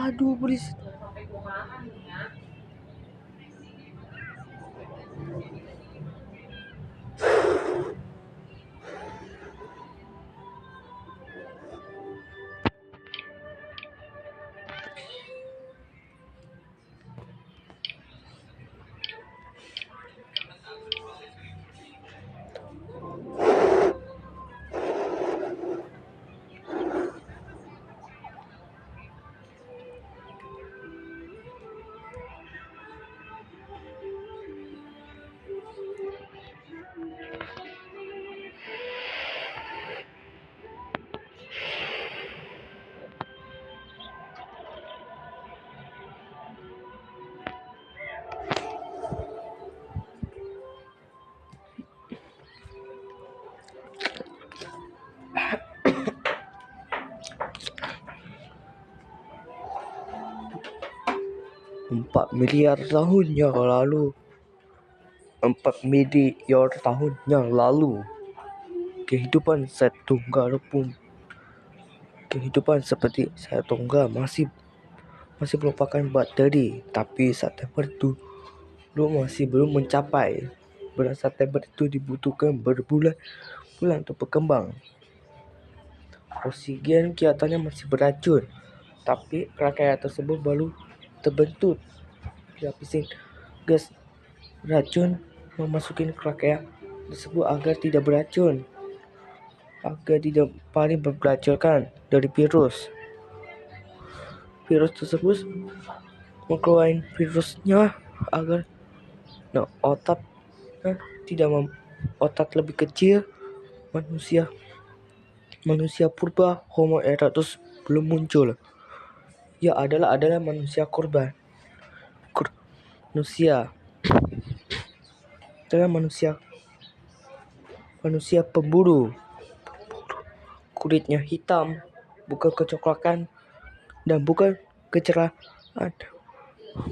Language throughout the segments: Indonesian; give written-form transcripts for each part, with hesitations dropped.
Aduh, berisik. Empat miliar tahun yang lalu, 4 miliar tahun yang lalu, kehidupan seperti saya tunggal masih merupakan bakteri, tapi September itu masih belum mencapai. Bulan September itu dibutuhkan berbulan-bulan untuk berkembang. Oksigen kelihatannya masih beracun, tapi rangkaian tersebut baru terbentuk. Lapisin gas racun memasuki rangkaian tersebut agar tidak beracun, agar tidak paling beracunkan dari virus. Virus tersebut mengeluarkan virusnya agar otak otak lebih kecil. Manusia purba Homo erectus belum muncul. Ya adalah manusia korban. Manusia pemburu. Kulitnya hitam, bukan kecoklatan, dan bukan kecerahan.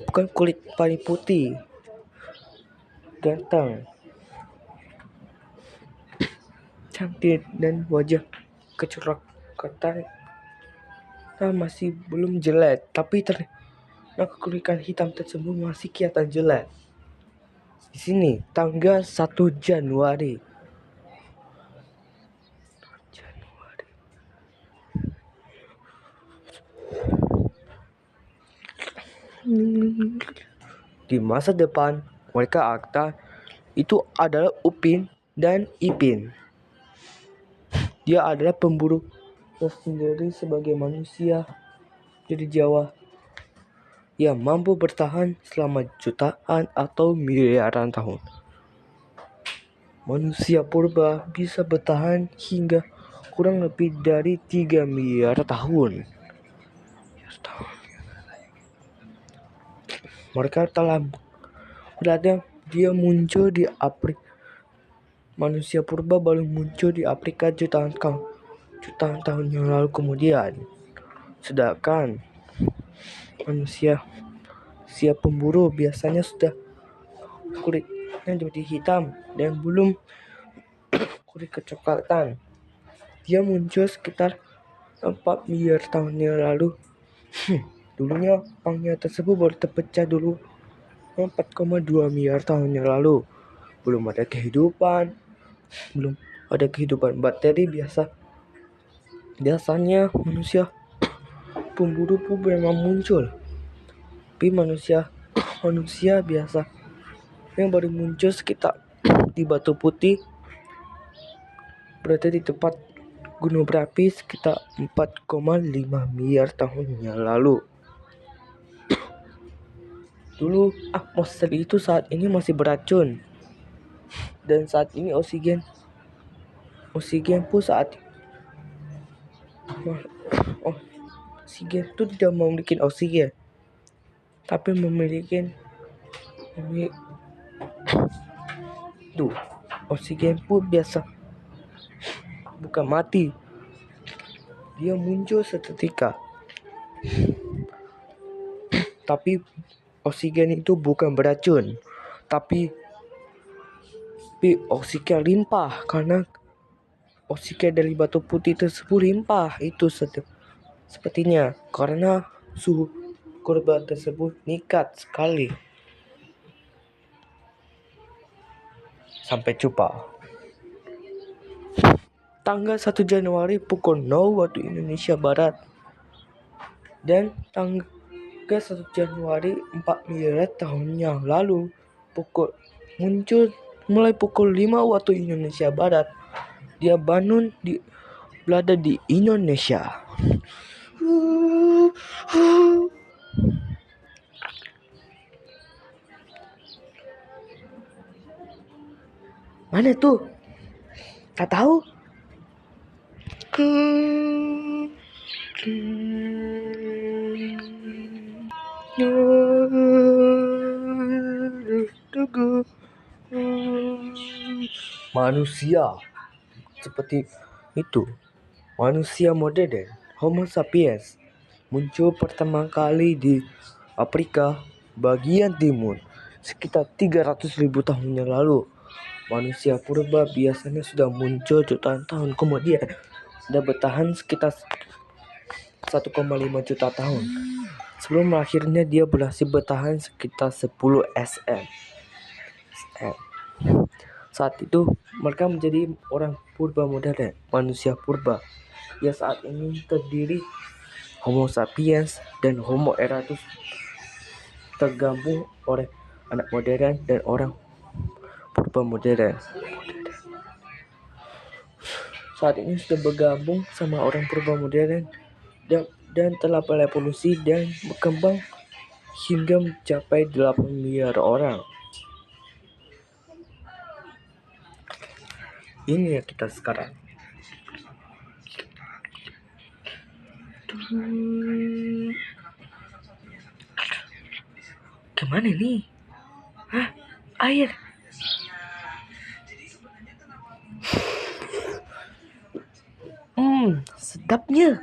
Bukan kulit paling putih, ganteng, cantik, dan wajah kecoklatan masih belum jelek, tapi kulit hitam tersebut masih kelihatan jelek. Di sini tanggal 1 Januari. di masa depan mereka itu adalah Upin dan Ipin. Dia adalah pemburu tersendiri sebagai manusia dari Jawa yang mampu bertahan selama jutaan atau miliaran tahun. Manusia purba bisa bertahan hingga kurang lebih dari 3 miliar tahun. Mereka telah berada dia muncul di Afrika. Manusia purba baru muncul di Afrika jutaan tahun yang lalu kemudian. Sedangkan manusia pemburu biasanya sudah kulitnya jadi hitam dan belum kulit kecoklatan. Dia muncul sekitar 4 miliar tahun yang lalu. Dulunya pangnya tersebut baru terpecah dulu 4,2 miliar tahun yang lalu. Belum ada kehidupan bakteri biasanya manusia pemburu pun memang muncul. Tapi manusia biasa yang baru muncul sekitar di Batu Putih, berada di tempat gunung berapi sekitar 4,5 miliar tahun yang lalu. Dulu atmosfer itu saat ini masih beracun, dan saat ini oksigen pun oksigen itu tidak memiliki oksigen, tapi memiliki oksigen pun biasa bukan mati, dia muncul seketika. Tapi oksigen itu bukan beracun, tapi oksigen limpah karena oksigen dari batu putih tersebut limpah. Itu sepertinya karena suhu korban tersebut meningkat sekali. Sampai jumpa. Tanggal 1 Januari pukul 0 waktu Indonesia Barat. Dan tanggal 1 Januari 4 miliar tahun yang lalu muncul mulai pukul 5 waktu Indonesia Barat. Dia berada di Indonesia. Mana tuh? Tak tahu. Manusia seperti itu. Manusia modern, Homo sapiens, muncul pertama kali di Afrika bagian timur sekitar 300.000 tahun yang lalu. Manusia purba biasanya sudah muncul jutaan tahun kemudian dan bertahan sekitar 1,5 juta tahun. Sebelum akhirnya dia berhasil bertahan sekitar 10 SM. Saat itu mereka menjadi orang purba modern, manusia purba. Ya saat ini terdiri Homo sapiens dan Homo erectus tergabung oleh anak modern dan orang purba modern. Saat ini sudah bergabung sama orang purba modern dan telah berevolusi dan berkembang hingga mencapai 8 miliar orang. Ini ya kita sekarang. Kemana nih? Air. Sedapnya.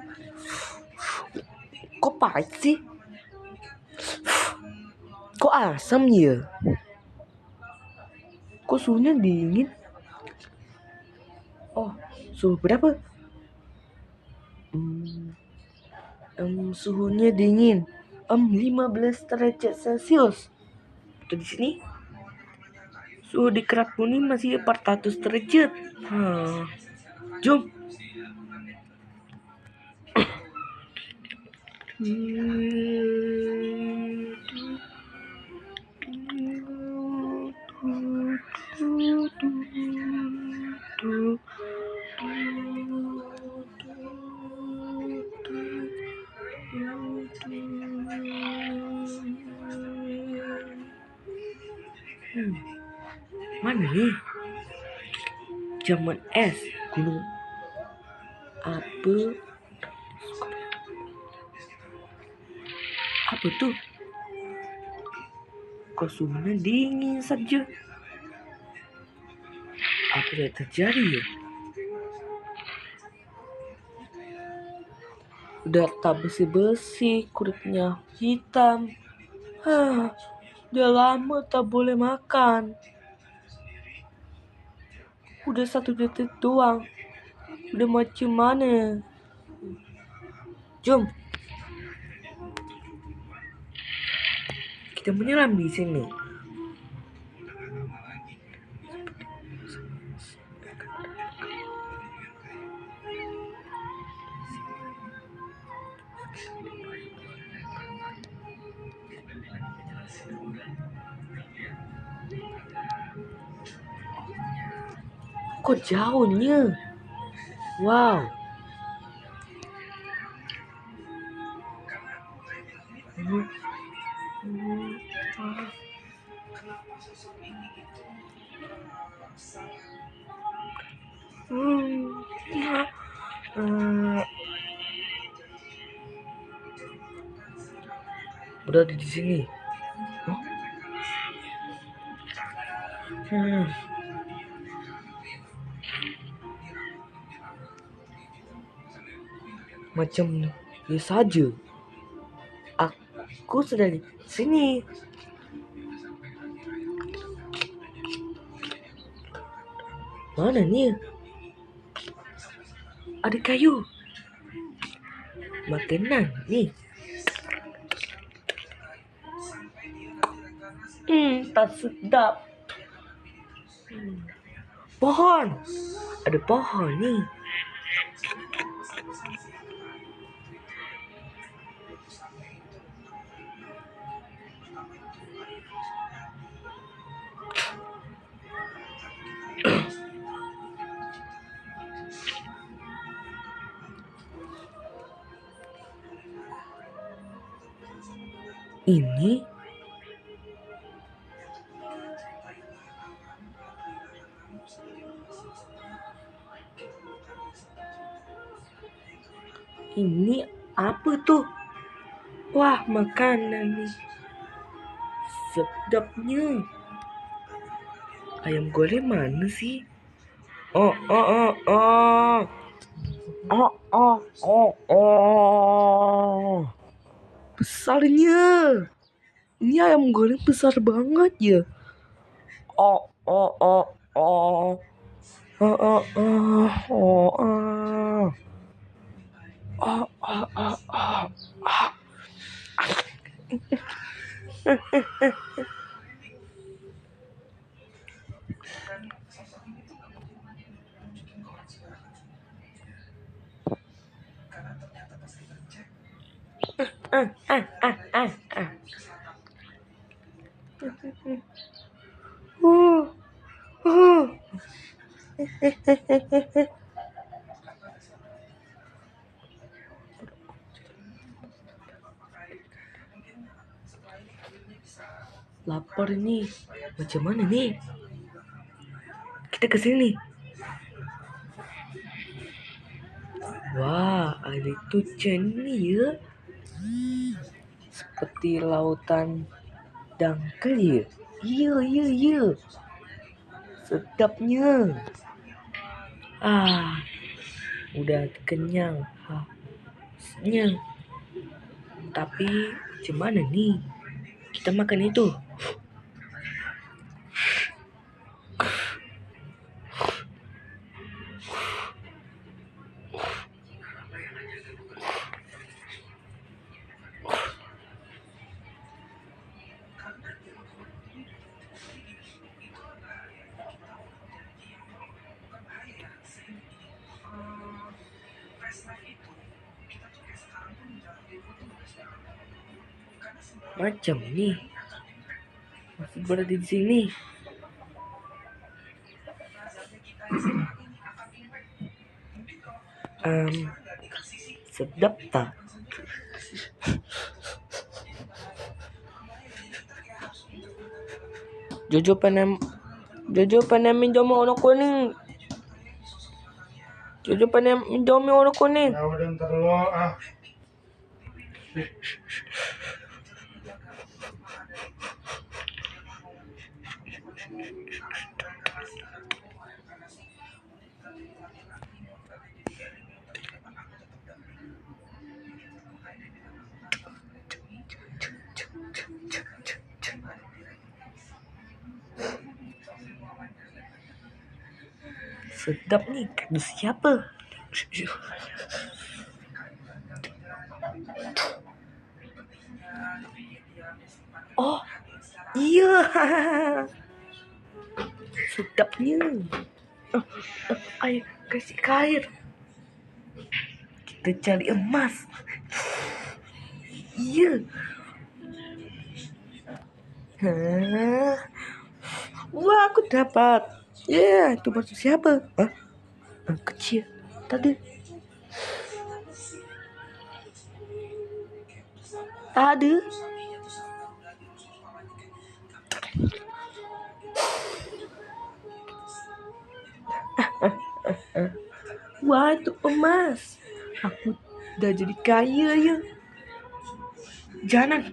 Kok pahit sih? Kok asam ya? Kok suhunya dingin? Oh, suhu berapa? Suhunya dingin. 15 derajat Celcius. Tuh di sini suhu di Kerak Kuning masih 400 derajat. Jom. Mana nih? Zaman es, gunung apa? Apa tuh? Kok suhunya dingin saja? Apa yang terjadi ya? Udah tak bersih-bersih, kulitnya hitam. Udah lama tak boleh makan. Udah 1 detik doang. Udah macam mana? Jom. Kita menyelam di sini. Kok jauhnya? Wow. Berada di sini. Macam biasa saja. Aku sudah di sini. Mana nih? Ada kayu. Makanan nih. Tak sedap. Pohon. Ada pohon nih. Ini apa tuh? Wah, makanan nih. Sedapnya. Ayam goreng mana sih? Oh. Besarnya. Ini ayam goreng besar banget ya. Lapar nih. Macam mana nih? Kita ke sini. Wah, air itu jernih ya. Seperti lautan dangkal ya. Iya. Sedapnya. Udah kenyang. Tapi macam mana nih? Kita makan itu. Macam nih. Masih berada di sini. Sedap tak? Jojo pengen Indomie warna kuning. Jojo pengen Indomie warna kuning. Ya udah ntar lo ah. Sedap nih, kardus siapa? Oh, iya. Sedapnya. Ayo, kasih air. Kita cari emas. Iya. Hah? Wah, aku dapat. Ya, itu batu siapa? Hah? Kecil. Tadi. Tadi. Wah, itu emas. Aku udah jadi kaya ya. Jangan.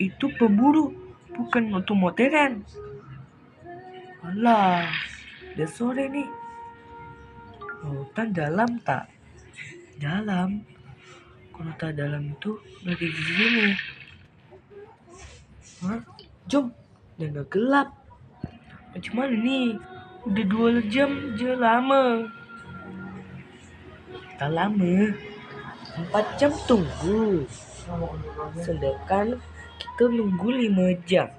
Itu pemburu, bukan untuk modern. Alah, udah sore nih. Hutan dalam tak? Dalam. Kalau tak dalam itu berarti di sini. Hah? Jom. Dan udah gelap. Macam mana nih? Udah 2 jam je lama. Tak lama. 4 jam tunggu. Sedangkan kita nunggu 5 jam.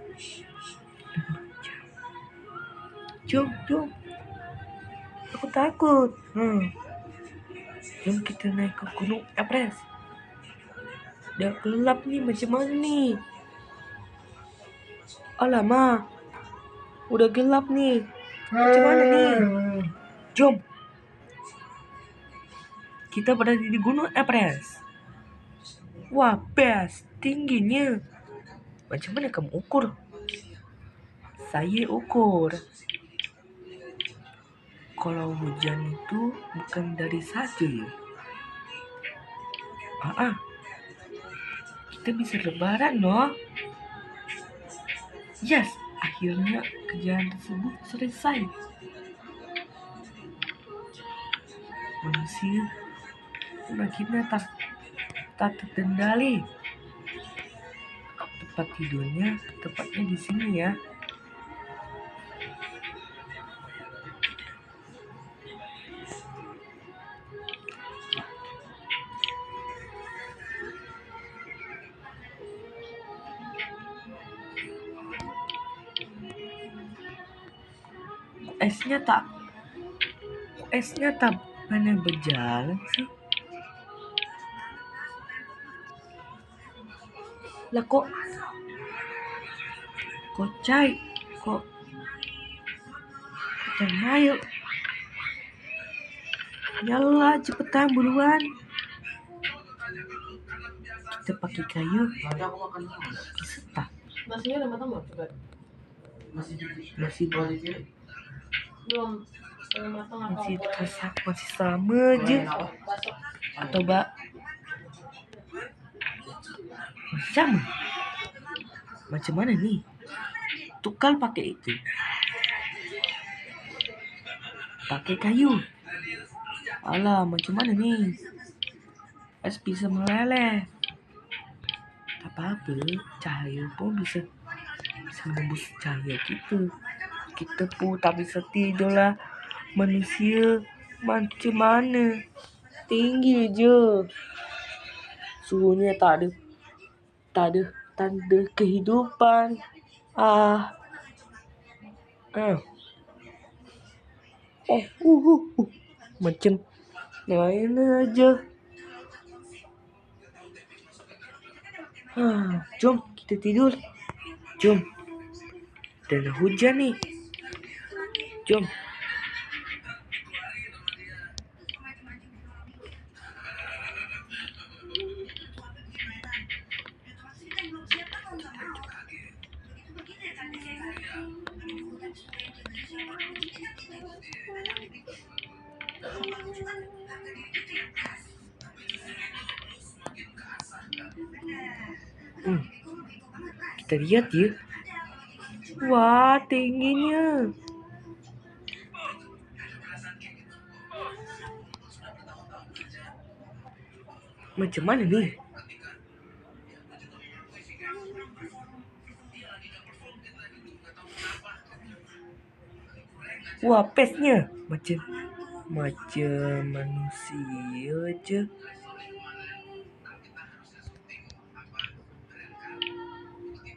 Jom. Aku takut. Jom kita naik ke Gunung Everest. Udah gelap nih, macam mana nih? Alamak. Udah gelap nih. Macam mana nih? Jom. Kita berada di Gunung Everest. Wah, best. Tingginya. Macam mana kamu ukur? Saya ukur. Kalau hujan itu bukan dari satu ya. Kita bisa lebaran loh. Yes, akhirnya kerjaan tersebut selesai. Manusia makinnya tak terkendali. Tempat tidurnya tepatnya di sini ya. Esnya tak mana berjalan sih. Lah kok cai kok ayo nyala cepetan buruan. Kita pakai kayu disetak. Nasinya udah matang belum? Coba. Masih Belum matang atau masih terasa masih sama aja. Atau sama. Macam mana nih? Tukal pakai itu. Pakai kayu. Alah, macam mana nih? Es bisa meleleh. Tak apa-apa, cahaya pun bisa menembus cahaya kita. Kita pun tak bisa tidur lah. Manusia macam mana? Tinggi je. Suhunya tak ada tanda kehidupan. Macam lain aja. Jom kita tidur. Jom. Dan hujan nih. Jom. Kita lihat ya. Wah, tingginya. Macam mana nih? Wah, pesnya macam manusia aja.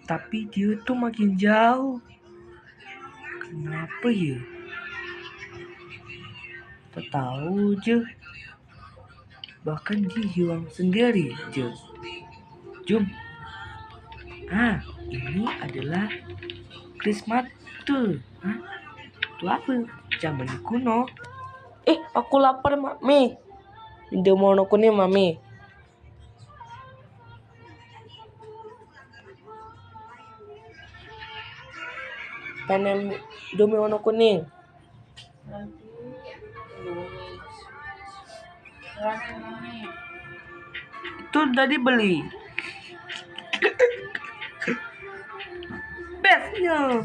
Tapi dia tuh makin jauh. Kenapa ya? Tak tahu aja. Bahkan dia hilang sendiri aja. Jom. Ini adalah Christmas tuh. Itu apa? Zaman kuno. Aku lapar, Mami. Dia mau kuning, Mami. Pengen Indomie warna kuning. Nanti Indomie. Itu tadi beli. Bestnya.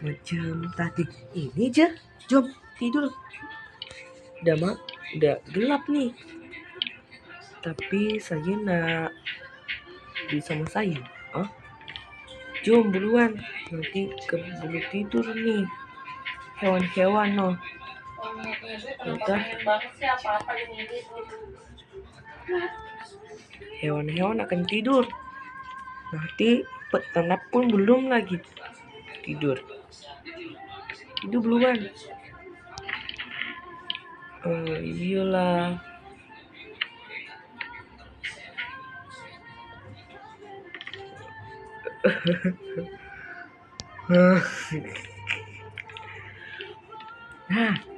Macam tadi ini aja. Jom tidur. Udah gelap nih. Tapi saya nak bersama saya. Jom buruan. Nanti keburu tidur nih. Hewan-hewan no. Hewan-hewan akan tidur. Nanti peternak pun belum lagi tidur. Tidur duluan. Iyalah.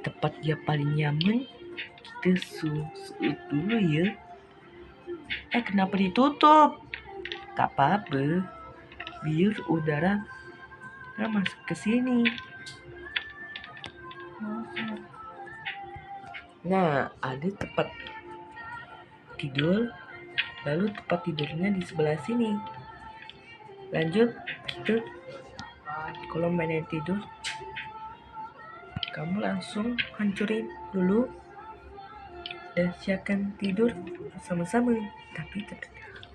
Tempat dia paling nyaman kita suit dulu ya. Kenapa ditutup? Tak apa-apa. Biar udara masuk ke sini. Nah, ada tempat tidur. Lalu tempat tidurnya di sebelah sini. Lanjut, kita kalau main tidur, kamu langsung hancurin dulu dan siapkan tidur sama-sama.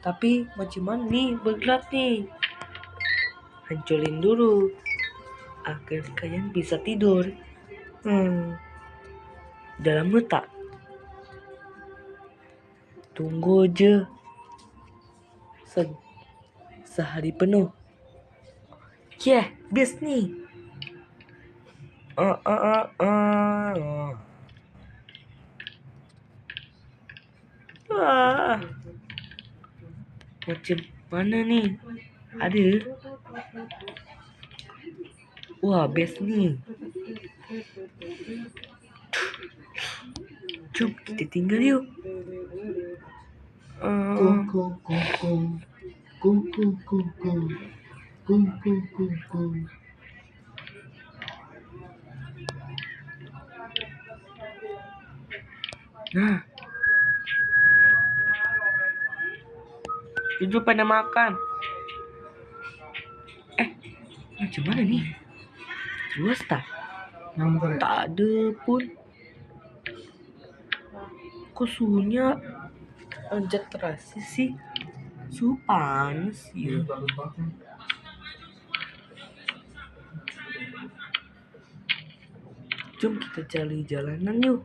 Tapi macam mana nih bergerak nih? Hancurin dulu agar kalian bisa tidur. Dalam letak. Tunggu aja sehari penuh. Best nih. Macam mana nih? Ada? Wah, best nih. Jom kita tinggal yuk. Nah, itu pada makan. Macam mana nih? Luas tak? Tak ada pun. Kok suhunya anjat terasa sih? Suhu panas ya. Jom kita cari jalanan yuk.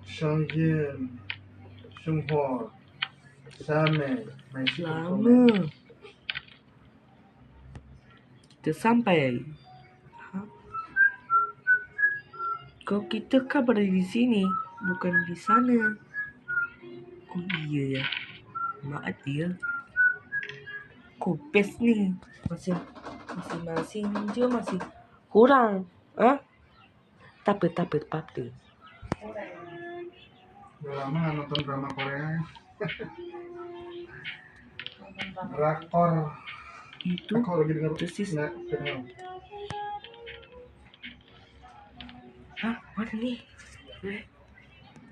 Lama. Kita sampai. Kok kita kan berada di sini, bukan di sana. Oh iya ya. Maaf ya. Kopes nih. Masing-masing aja masih kurang. Tapi. Udah lama nggak nonton drama Korea. Drakor. itu Aku lagi dengar persis. nah, dengar. Hah, mana nih?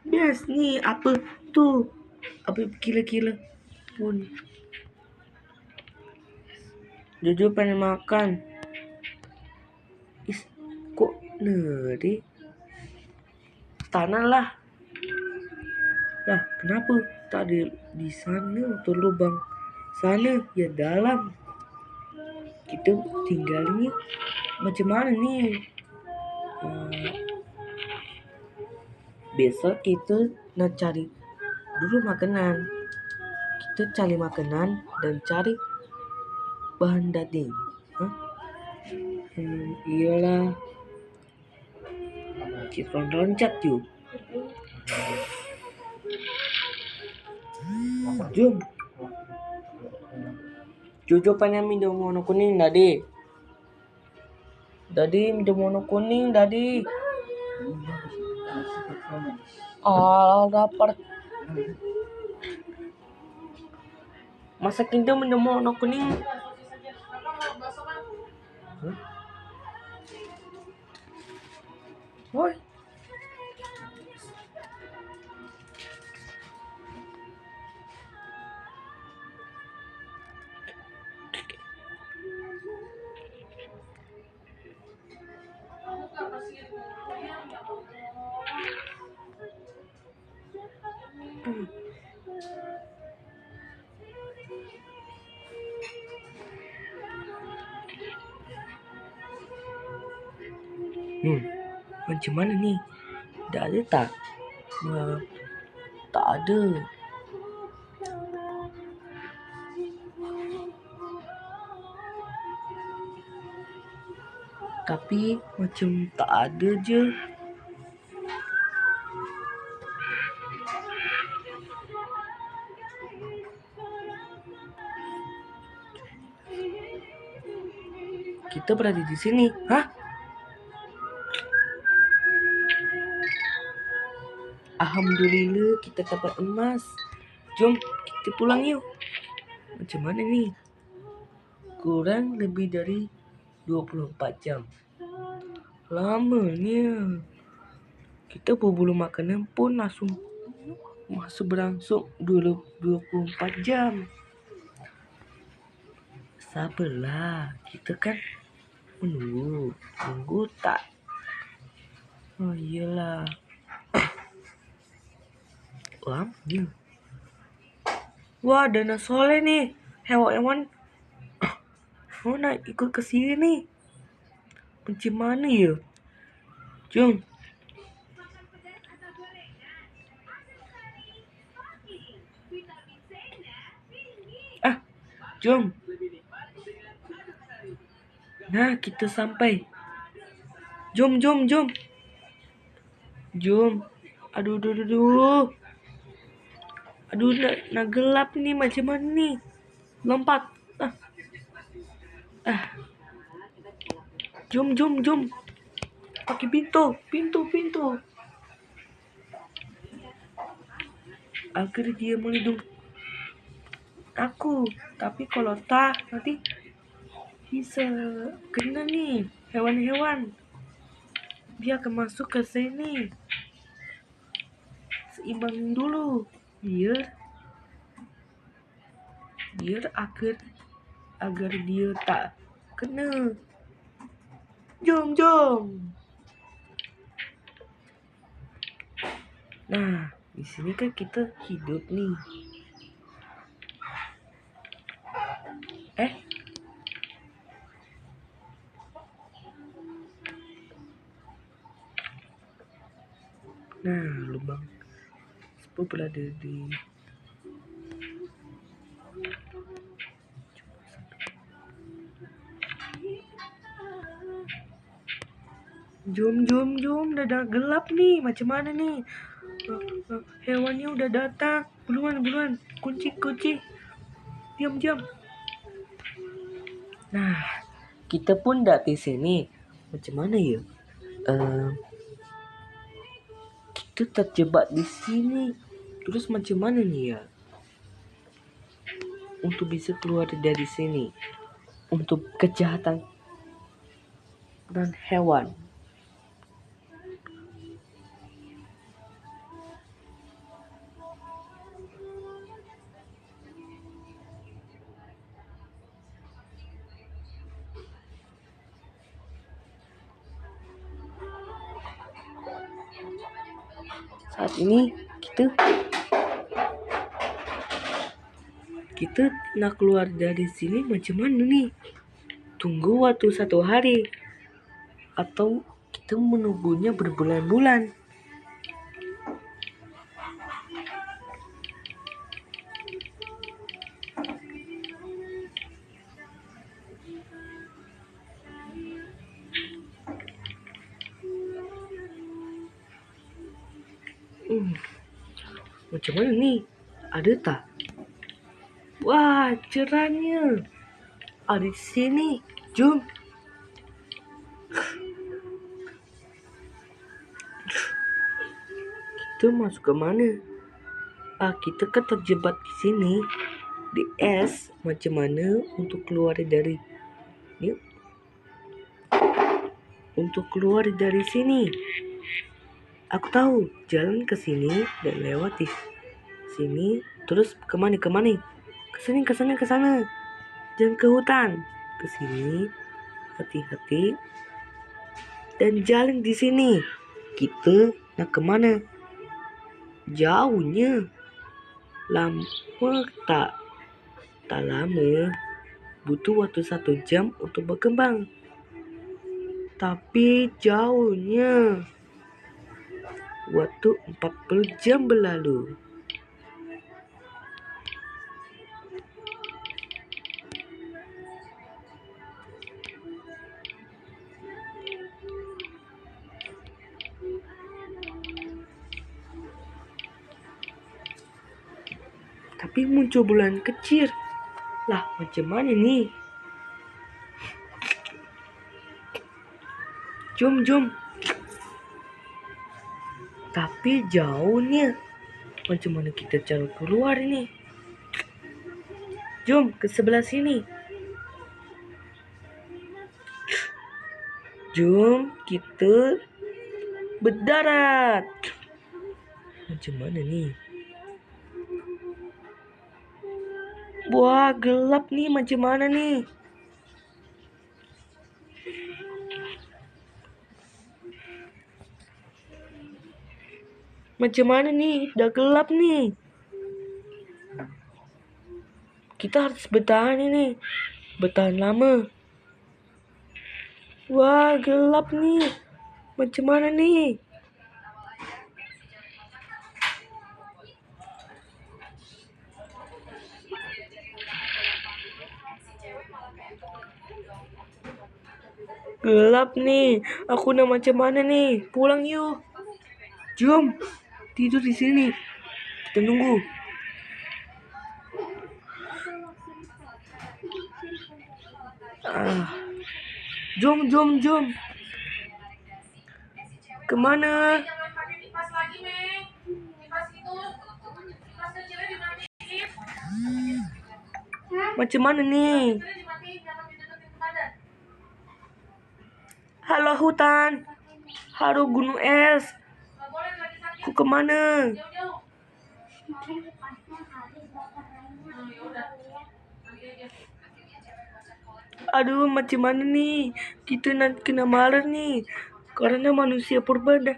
Bias nih, apa tuh? Apa gila-gila pun. Jojo pengen makan. Is, kok neri? Tanah lah. Lah, kenapa tak ada di sana atau lubang sana ya dalam? Kita tinggalnya macam mana nih? Besok kita nak cari dulu makanan. Kita cari makanan dan cari bahan daging. Hah? Iyalah. Kita loncat yuk. Jom. Jojo pengen minum warna kuning tadi. Minum warna kuning tadi. Lapar. Masa kita minum warna kuning? Woi. Macam mana nih? Tak ada tak? Tak ada. Tapi macam tak ada je. Kita berada di sini. Hah? Alhamdulillah kita dapat emas. Jom kita pulang yuk. Macam mana nih? Kurang lebih dari 24 jam. Lamanya. Kita berburu makanan pun langsung masuk berangsur 24 jam. Sabarlah, kita kan menunggu tak? Oh iyalah. Lamanya. Wah, dana soleh nih. Hewan-hewan nak ikut ke sini nih. Macam mana ya? Jom. Jom. Nah, kita sampai. Jom. Jom. Aduh. Aduh, nak gelap nih. Macam mana nih? Lompat. Jom. Pakai pintu. Agar dia melindungi aku. Tapi kalau tak, nanti bisa kena nih hewan-hewan. Dia akan masuk ke sini. Seimbang dulu. Biar agar dia tak kena. Jom. Nah, di sini kan kita hidup nih. Nah, lubang sepuluh berada di Jom, udah gelap nih. Macam mana nih? Hewannya udah datang. Buruan. Kunci. Diam. Nah, kita pun dah di sini. Macam mana ya? Kita terjebak di sini. Terus macam mana nih ya? Untuk bisa keluar dari sini. untuk kejahatan dan hewan. Saat ini kita nak keluar dari sini macam mana nih? Tunggu waktu 1 hari atau kita menunggunya berbulan-bulan? Macam mana nih? Ada tak? Wah, cerahnya. Ada di sini. Jom. Kita masuk ke mana? Kita kan terjebak di sini di es. Macam mana untuk keluar dari yuk? Untuk keluar dari sini. Aku tahu jalan ke sini dan lewati sini terus kemana? Ke sana. Jangan ke hutan. Ke sini. Hati-hati. Dan jalan di sini. Kita nak kemana? Jauhnya. Lama tak lama. Butuh waktu 1 jam untuk berkembang. Tapi jauhnya. Waktu 40 jam berlalu. Tapi muncul bulan kecil. Lah, macam mana nih? Jom. Tapi jauhnya. Macam mana kita cara keluar ini? Jom ke sebelah sini. Jom kita berdarat. Macam mana nih? Wah, gelap nih. Macam mana nih? Macam mana nih? Dah gelap nih. Kita harus bertahan ini. Bertahan lama. Wah, gelap nih. Macam mana nih? Gelap nih. Aku nak macam mana nih? Pulang yuk. Jom. Tidur di sini. Kita nunggu. Jom. Kemana? Macam mana nih? Halo hutan. Halo gunung es. Aku kemana? Aduh, macam mana nih? Kita nanti kena marah nih. Karena manusia purba dah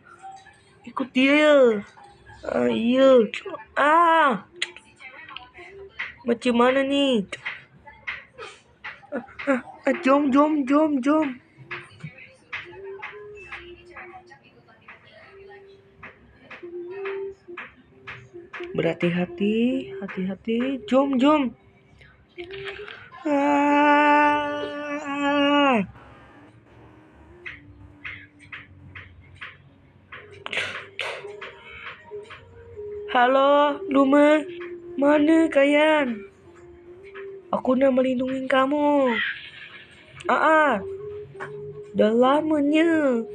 ikut dia. Iya. Macam mana nih? Jom. Berhati-hati. Jom. Halo, Luma. Mana kalian? Aku nak melindungi kamu. Dah lamanya.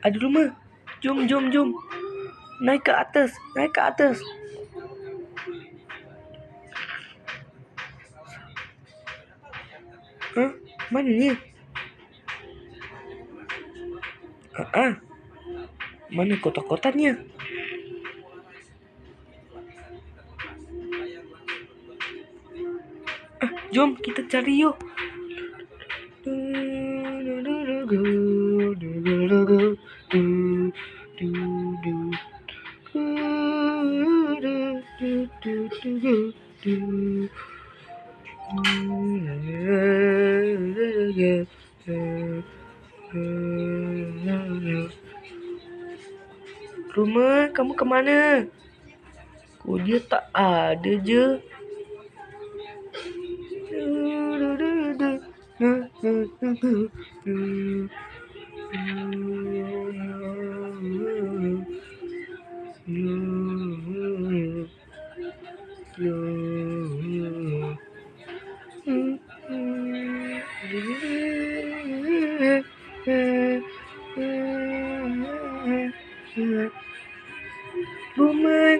Aduh, Luma. Jom. Naik ke atas, naik ke atas. Hah? Mana ni? Mana kotak-kotaknya? Jom kita cari yuk. Rumah, kamu kemana? Kok dia tak ada je? Rumah,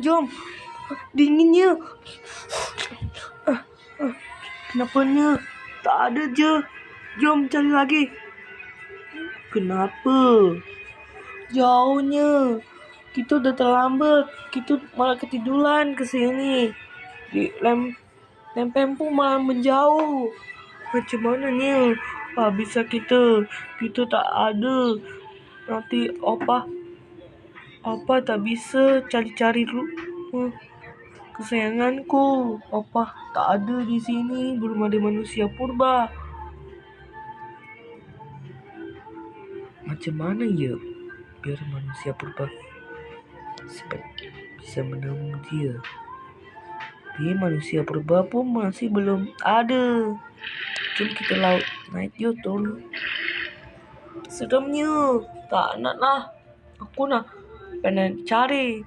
Jom, dinginnya. Kenapanya? Tak ada je. Jom cari lagi. Kenapa? Jauhnya. Kita udah terlambat. Kita malah ketiduran ke sini. Di lempeng pun malah menjauh. Macam mana ni? Bisa kita tak ada. Nanti opa tak bisa cari-cari kesayanganku. Opa tak ada di sini. Belum ada manusia purba. Macam mana ya biar manusia purba bisa menemui dia? Tapi manusia purba pun masih belum ada. Jom kita naik yuk turun. Seramnya. Tak nak lah. Aku nak pengen cari.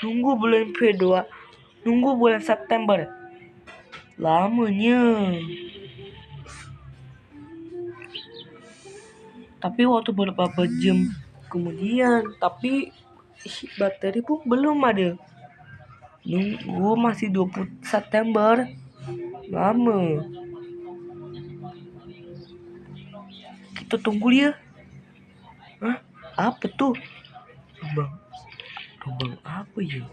Nunggu bulan Februari. Nunggu bulan September. Lamanya. Tapi waktu beberapa jam kemudian. Tapi bateri pun belum ada. Nunggu masih 20 September. Lama. Kita tunggu dia. Hah? Apa tuh? Lubang apa ya?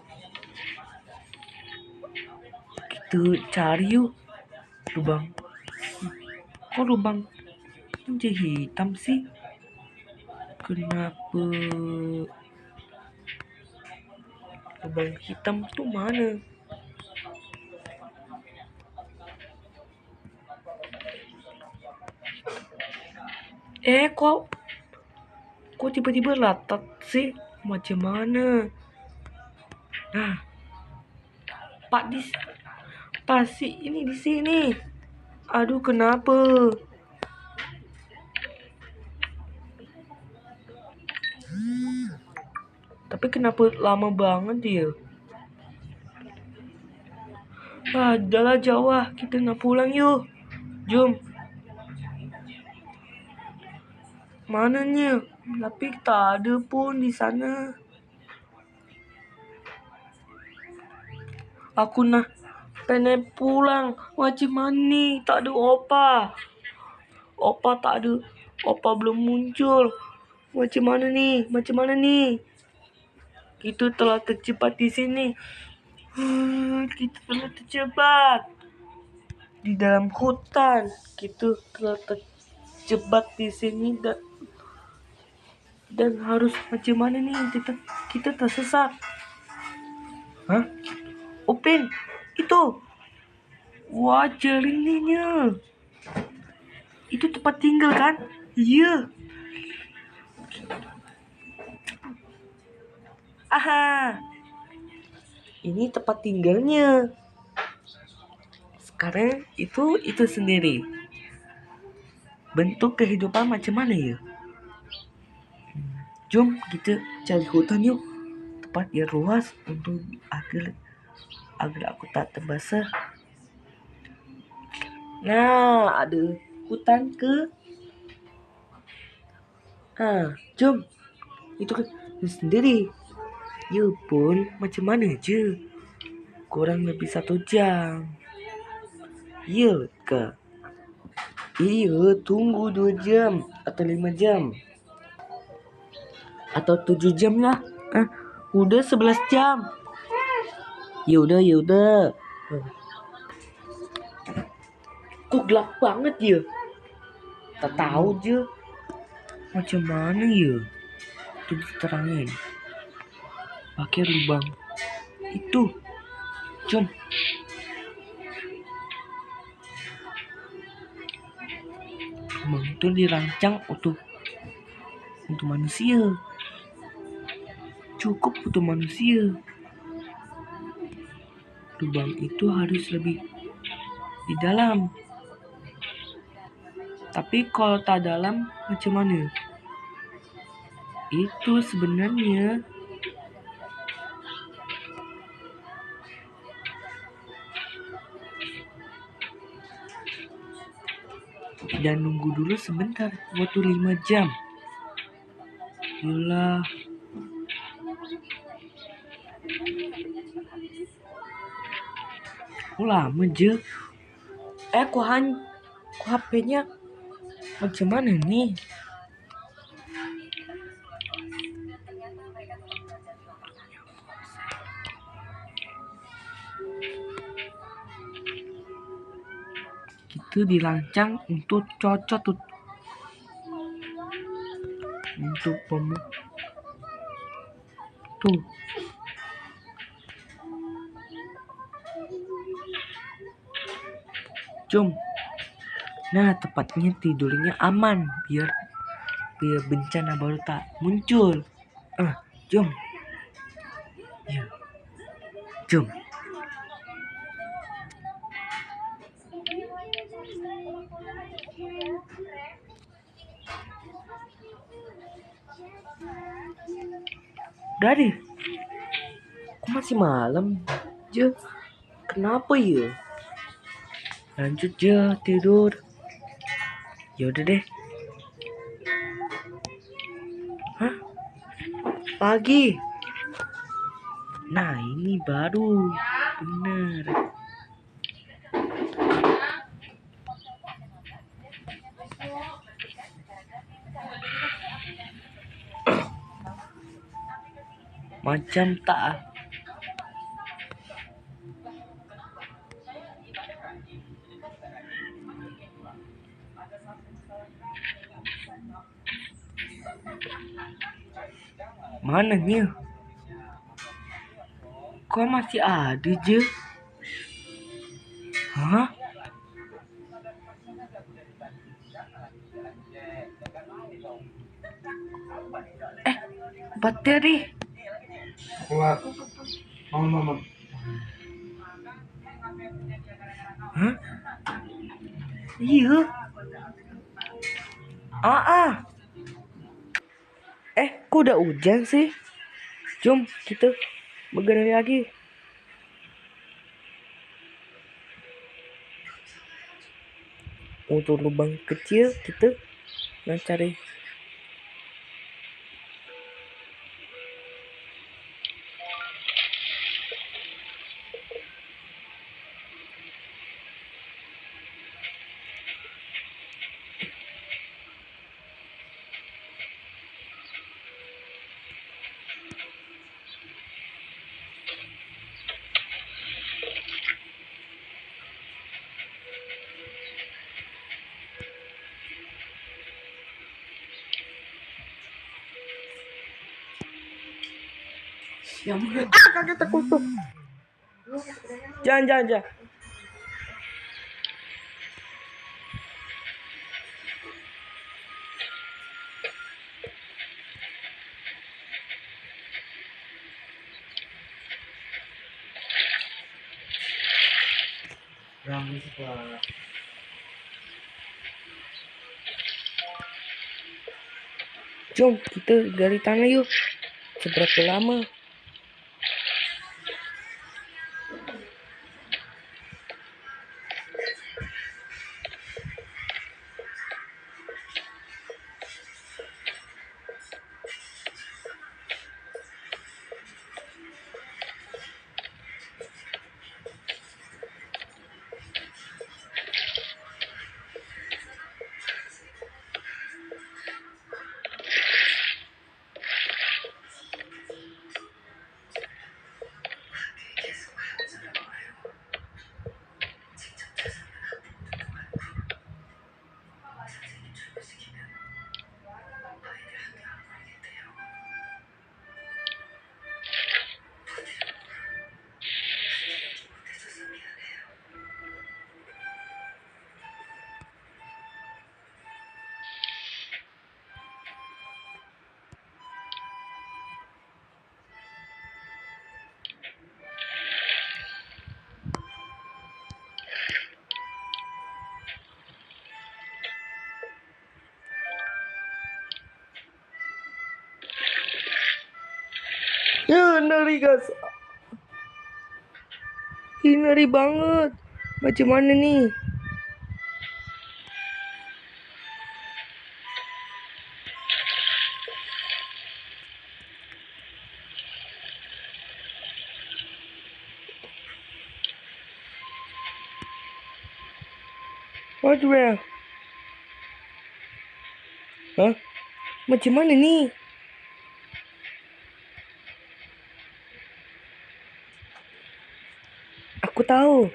Kita cari yuk. Lubang. Kok lubang jadi hitam sih? Kenapa? Lubang hitam tuh mana? Kok tiba-tiba latat sih? Macam mana? Nah, pasti ini di sini. Aduh, kenapa? Tapi kenapa lama banget dia? Adalah jauh. Kita nak pulang yuk. Jom. Mananya? Tapi tak ada pun di sana. Aku nak pengen pulang. Macam mana ni? Tak ada opa. Opa tak ada. Opa belum muncul. Macam mana ni? Kita telah terjebak di sini. Kita telah terjebak di dalam hutan. Kita telah terjebak di sini dan harus macam mana ni? Kita tersesat. Hah? Upin, itu. Wah, jernihnya. Itu tempat tinggal kan? Iya. Aha. Ini tempat tinggalnya. Sekarang itu sendiri. bentuk kehidupan macam mana ya? Jom kita cari hutan yuk, tempat yang luas untuk agar aku tak terbasah. Nah, ada hutan ke? Jom. Itu kan sendiri. Ya pun, macam mana je? Kurang lebih 1 jam. Ya ke? Iya, tunggu 2 jam atau 5 jam. Atau 7 jam lah. Udah 11 jam. Yaudah. Kok gelap banget ya? Tak tahu je. Macam mana ya? Itu diterangin. Pakai lubang. Itu. Jom. Lubang itu dirancang untuk manusia. Cukup untuk manusia. Lubang itu harus lebih di dalam. Tapi kalau tak dalam, macam mana? Itu sebenarnya dan nunggu dulu sebentar, waktu 5 jam. Yalah. Lama je. Kok HP-nya macam mana nih? Kita dirancang untuk cocok untuk tuh. Jom. Nah, tempatnya tidurnya aman biar bencana baru tak muncul. Jom. Ya. Jom. Dari, kok masih malam je? Kenapa ya? Lanjut je tidur. Yaudah deh. Pagi. Nah, ini baru. Bener. Macam tak. Mana nih? Kok masih ada je? Bakteri. Keluar. Bangun. Iya. Kok udah hujan sih? Jom kita bergerak lagi. Untuk lubang kecil kita nak cari. Kaget aku tuh. Jangan. Ramai sekolah. Jom kita gali tanah yuk. Seberapa lama? Ya, ngeri guys. Ini ngeri banget. Macam mana nih? Waduh ya. Hah? Macam mana nih? Aku tahu.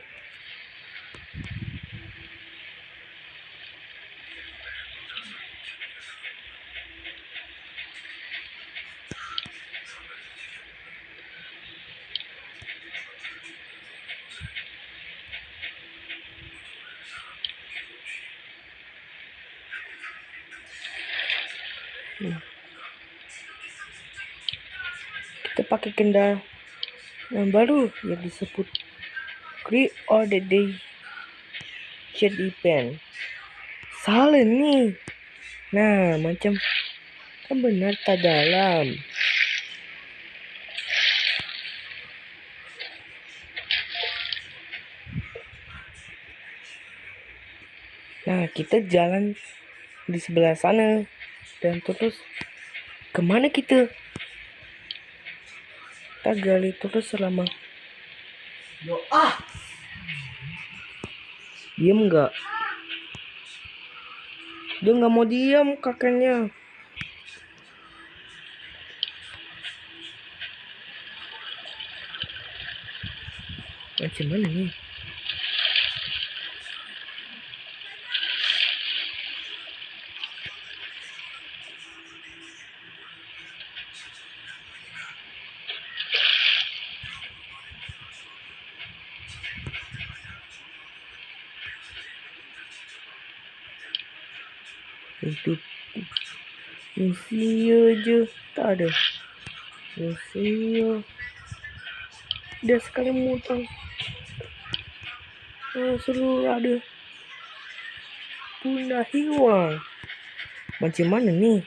Kita pakai kendaraan yang baru yang disebut Create or the Day Chat Event. Salah nih. Nah, macam kan benar tak dalam. Nah, kita jalan di sebelah sana dan terus kemana kita? Kita gali terus selama. Diam nggak? Dia nggak mau diam kakaknya. Macam mana nih? Hidup manusia aja tak ada. Manusia dia sekali mutang. Seluruh ada. Punah hilang. Macam mana nih?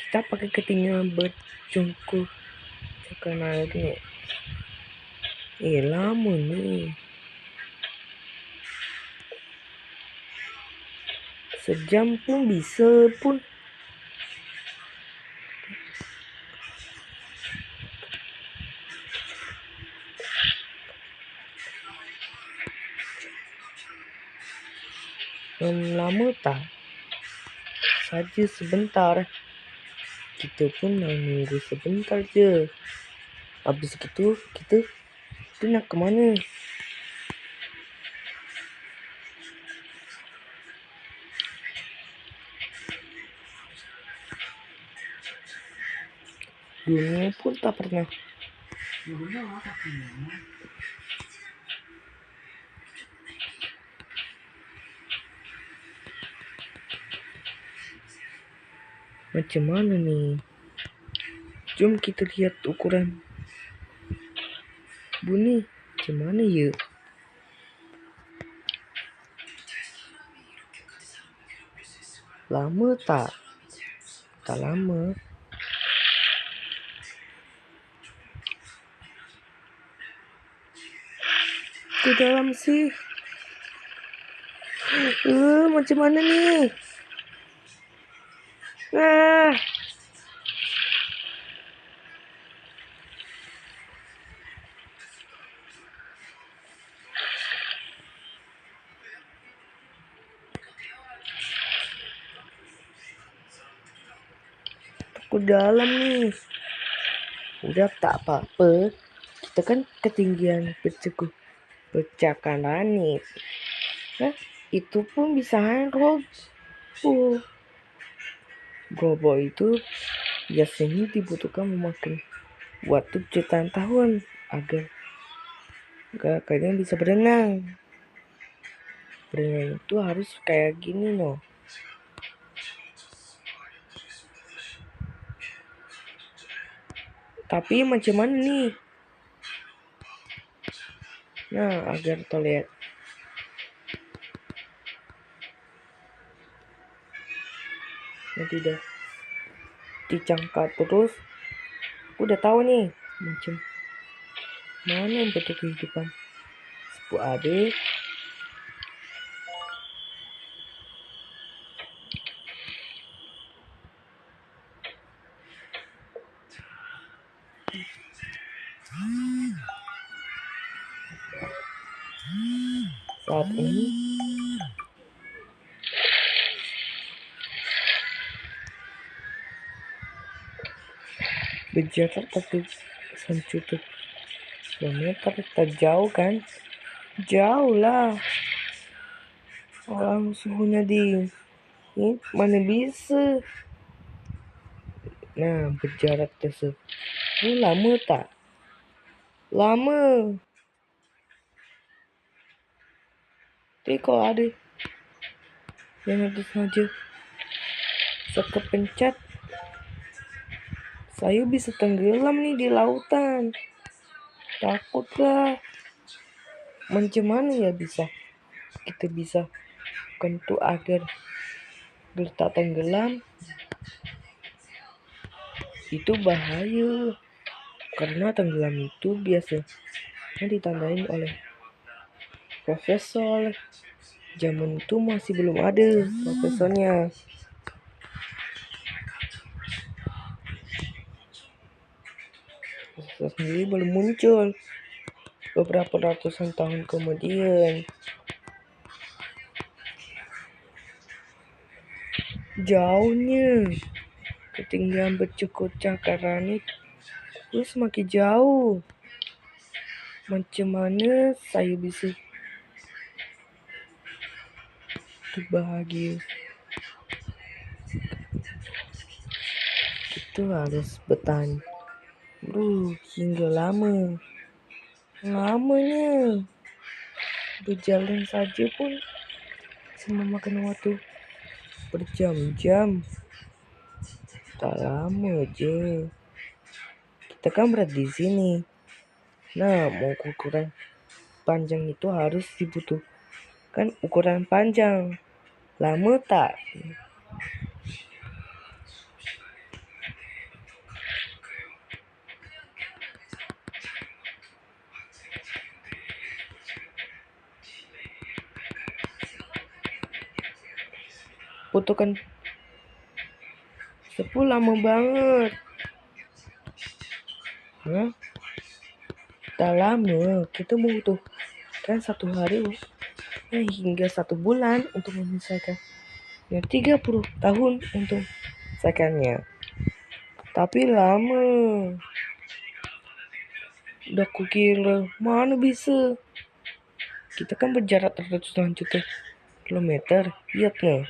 Kita pakai ketinggalan bercungkup karena ini. Lama nih. Sejam pun bisa pun. Lama tak? Saja sebentar. Kita pun nunggu sebentar je. Habis itu kita nak ke mana? Dunia pun tak pernah. Macam mana nih? Jom kita lihat ukuran bunyi. Macam mana ya? Lama tak? Tak lama. Ke dalam sih. Macam mana nih? Ah. Ke dalam nih. Udah tak apa-apa. Kita kan ketinggian percakapan langit. Nah, itu pun bisa roboh. Roboh itu biasanya dibutuhkan memakan waktu jutaan tahun agar kalian bisa berenang. Berenang itu harus kayak gini loh. Tapi macam mana nih? Nah, agar terlihat. Nanti udah dicangkat terus. Aku udah tahu nih macam mana yang bentuk kehidupan. Sebuah adik. Saat ini berjarak tapi sejuta kilometer tak jauh kan? Jauh lah. Orang suhunya dingin. Mana bisa? Nah, berjarak tersebut lama tak? Lama. Tapi kalau ada yang ada saja sekepencet, saya bisa tenggelam nih di lautan. Takutlah. Macam mana ya kita bisa kentu agar tak tenggelam? Itu bahaya. Karena tenggelam itu biasanya ditandain oleh profesor. Zaman itu masih belum ada profesornya. Profesor sendiri belum muncul. Beberapa ratusan tahun kemudian. Jauhnya ketinggian bercukur cakaran itu semakin jauh. Macam mana saya bisa bahagia? Kita harus bertahan hingga lamanya berjalan saja pun memakan waktu berjam-jam. Tak lama aja. Kita kan berada di sini. Nah, mau ukuran panjang itu harus dibutuhkan ukuran panjang. Lama tak? Butuhkan 10 lama banget. Hah? Tak lama. Kita membutuhkan 1 hari hingga 1 bulan untuk menyelesaikan. Ya 30 tahun untuk menyelesaikannya. Tapi lama. Udah kukira mana bisa. Kita kan berjarak ratusan juta kilometer. Lihat nih.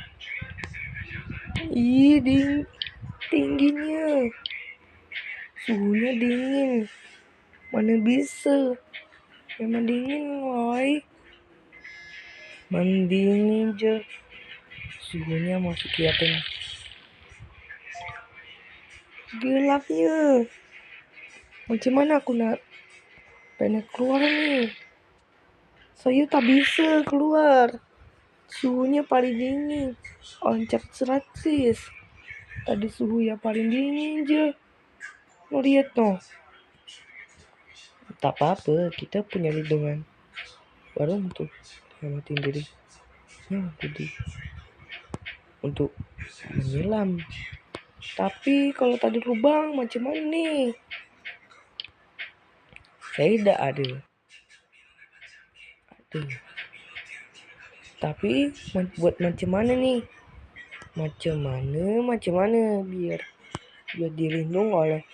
Tingginya. Suhunya dingin. Mana bisa. Memang dingin woy. Mendingin aja. Suhunya masih kelihatan gelapnya. Macam mana aku nak pengen keluar nih? Saya tak bisa keluar. suhunya paling dingin. Oncat 100. Tadi suhu yang paling dingin je. Lo lihat no. Tak apa-apa, kita punya lindungan baru untuk selamatin diri. Ya, jadi untuk menyelam. Tapi kalau tadi lubang macam mana nih? Saya tidak ada. Tapi buat macam mana nih? Macam mana biar dilindung oleh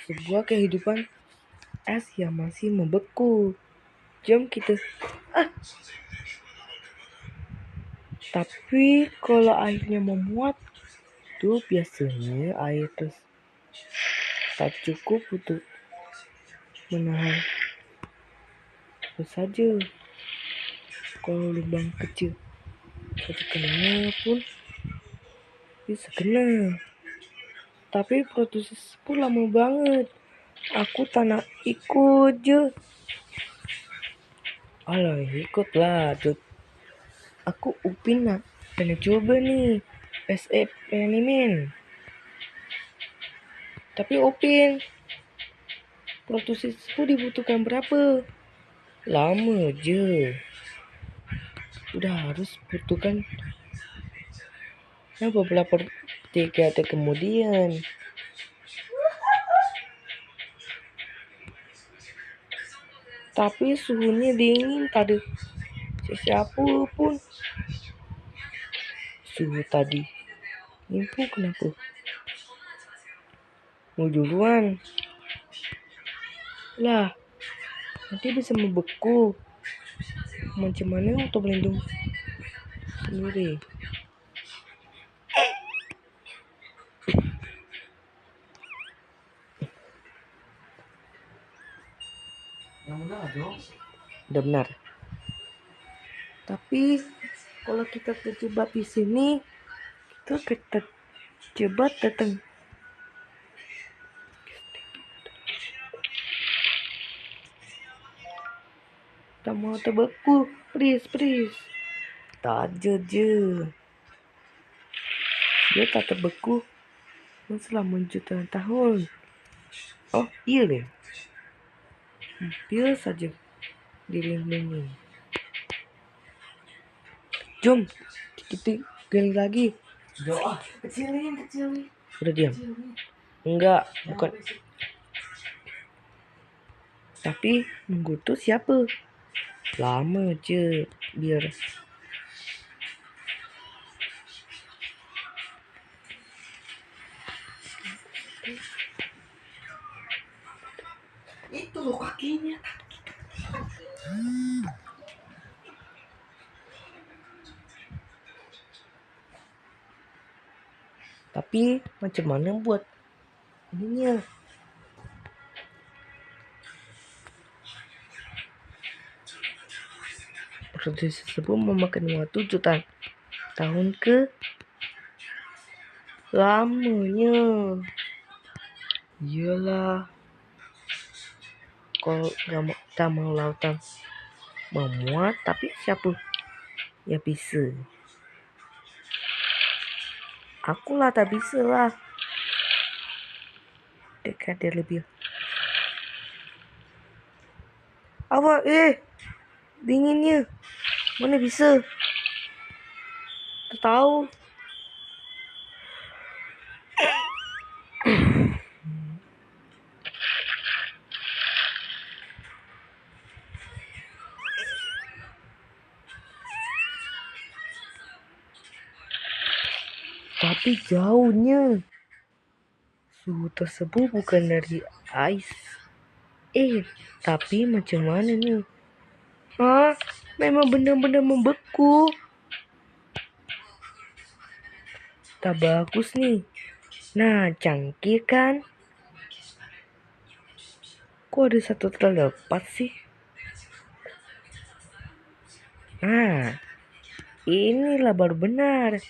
sebuah kehidupan es yang masih membeku. Jom kita. Tapi kalau airnya memuat, tuh biasanya air terus tak cukup untuk menahan. Terus saja kalau lubang kecil satu kenanya pun bisa kena. Tapi proses pun lama banget. Aku tak nak ikut je. Alah, ikutlah. Aku Upin nak pengen coba nih SF Animen. Tapi Upin, proses itu dibutuhkan berapa? Lama je. Udah harus butuhkan beberapa detik kemudian. Tapi suhunya dingin tadi. Siapa pun suhu tadi. Info kenapa? Mau duluan. Lah, nanti bisa membeku. Macam mana untuk melindungi sendiri? Udah benar. Tapi kalau kita terjebak di sini, kita terjebak datang. Tak mau terbeku, please. Tak je. Dia tak terbeku selama jutaan tahun. Oh iya deh. Hampir saja dilindungi. Jom kita gali lagi. Kecilin. Udah diam. Enggak, bukan. Tapi nunggu tuh siapa? Lama je biar Itu loh kakinya. tapi macam mana buat ininya? Proses tersebut memakan waktu jutaan tahun ke lamanya. Iyalah, kalau tak mau lautan memuat, tapi siapa ya bisa? Akulah tak bisa lah. Dekat dia lebih. Apa? Dinginnya. Mana bisa? Tak tahu. Tapi jauhnya. Suhu tersebut bukan dari ais. Tapi macam mana nih? Memang benar-benar membeku. Tak bagus nih. Nah, cangkir kan? Kok ada satu terlepas sih? Nah, inilah baru benar.